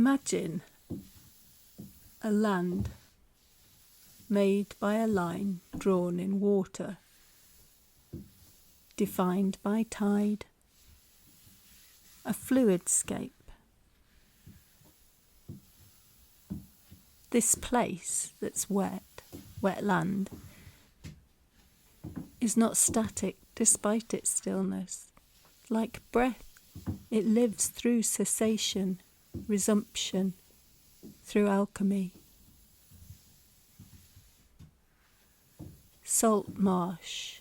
Imagine a land made by a line drawn in water, defined by tide, a fluidscape. This place that's wet land, is not static despite its stillness. Like breath, it lives through cessation, resumption, through alchemy. Salt marsh,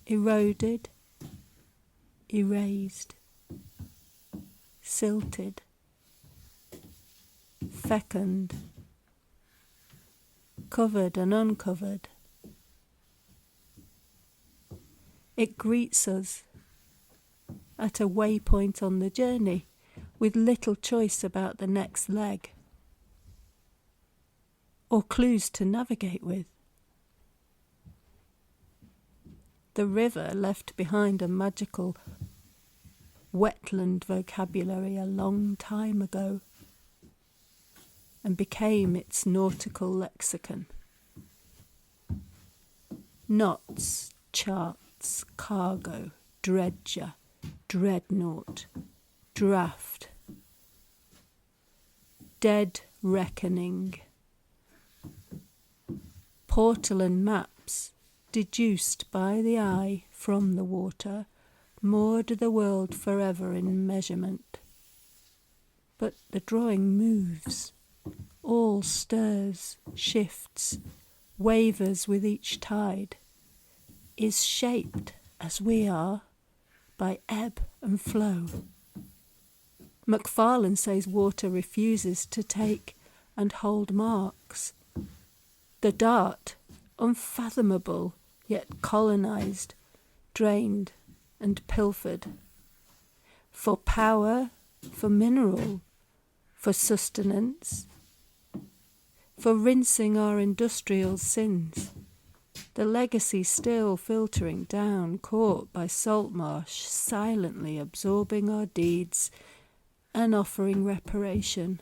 eroded, erased, silted, fecund, covered and uncovered. It greets us at a waypoint on the journey, with little choice about the next leg, or clues to navigate with. The river left behind a magical wetland vocabulary a long time ago, and became its nautical lexicon. Knots, charts, cargo, dredger, dreadnought, draft, dead reckoning, portal and maps deduced by the eye from the water moored the world forever in measurement. But the drawing moves, all stirs, shifts, wavers with each tide, is shaped as we are by ebb and flow. Macfarlane says water refuses to take and hold marks. The dart, unfathomable yet colonised, drained and pilfered. For power, for mineral, for sustenance, for rinsing our industrial sins. The legacy still filtering down, caught by salt marsh, silently absorbing our deeds and offering reparation.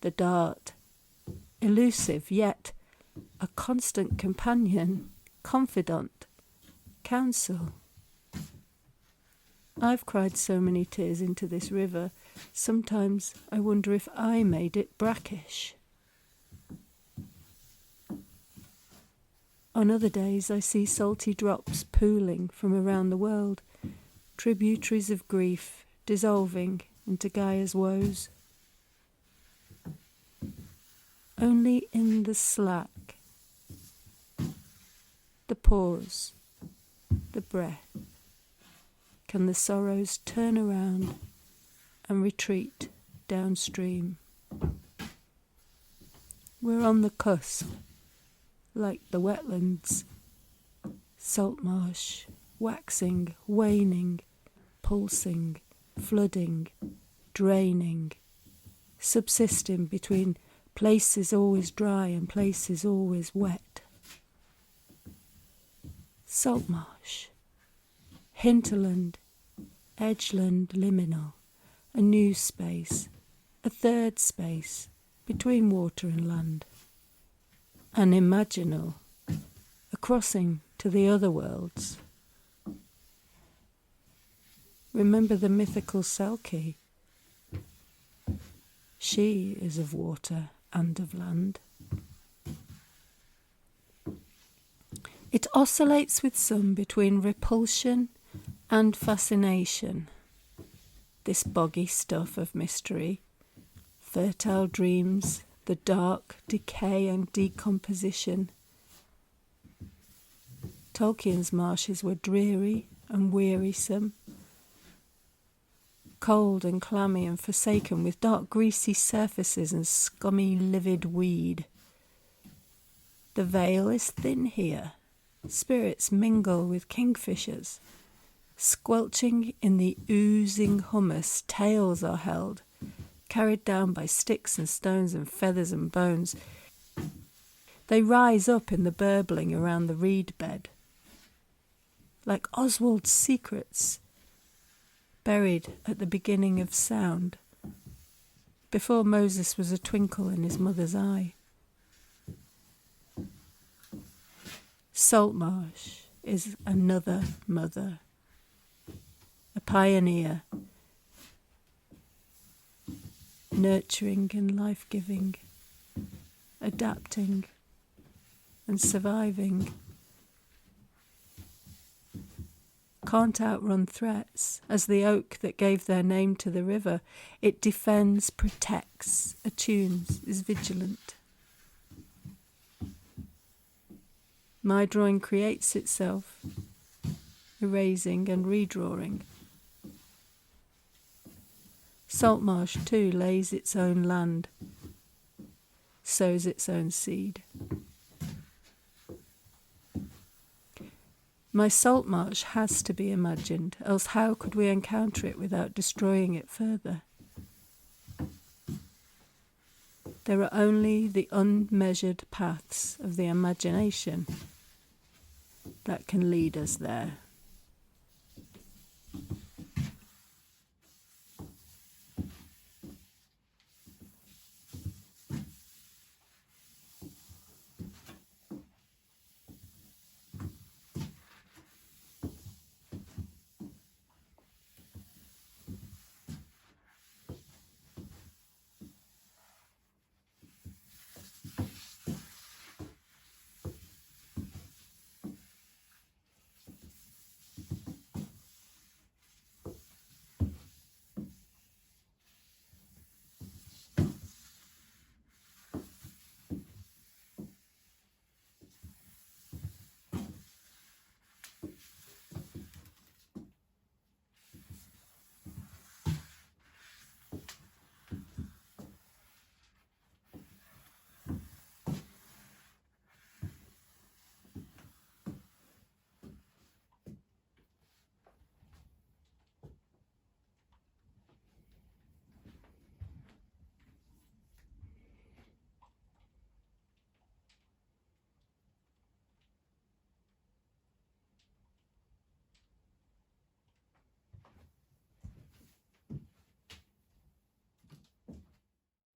The dart, elusive yet a constant companion, confidant, counsel. I've cried so many tears into this river, sometimes I wonder if I made it brackish. On other days I see salty drops pooling from around the world, tributaries of grief dissolving into Gaia's woes. Only in the slack, the pause, the breath, can the sorrows turn around and retreat downstream. We're on the cusp, like the wetlands, salt marsh, waxing, waning, pulsing, flooding, draining, subsisting between places always dry and places always wet. Salt marsh, hinterland, edgeland liminal, a new space, a third space between water and land. An imaginal, a crossing to the other worlds. Remember the mythical Selkie? She is of water and of land. It oscillates with some between repulsion and fascination, this boggy stuff of mystery, fertile dreams, the dark decay and decomposition. Tolkien's marshes were dreary and wearisome, cold and clammy and forsaken, with dark greasy surfaces and scummy livid weed. The veil is thin here. Spirits mingle with kingfishers. Squelching in the oozing hummus, tales are held, carried down by sticks and stones and feathers and bones. They rise up in the burbling around the reed bed. Like Oswald's secrets, buried at the beginning of sound, before Moses was a twinkle in his mother's eye. Saltmarsh is another mother, a pioneer, nurturing and life-giving, adapting and surviving. Can't outrun threats, as the oak that gave their name to the river. It defends, protects, attunes, is vigilant. My drawing creates itself, erasing and redrawing. Saltmarsh too lays its own land, sows its own seed. My saltmarsh has to be imagined, else how could we encounter it without destroying it further? There are only the unmeasured paths of the imagination that can lead us there.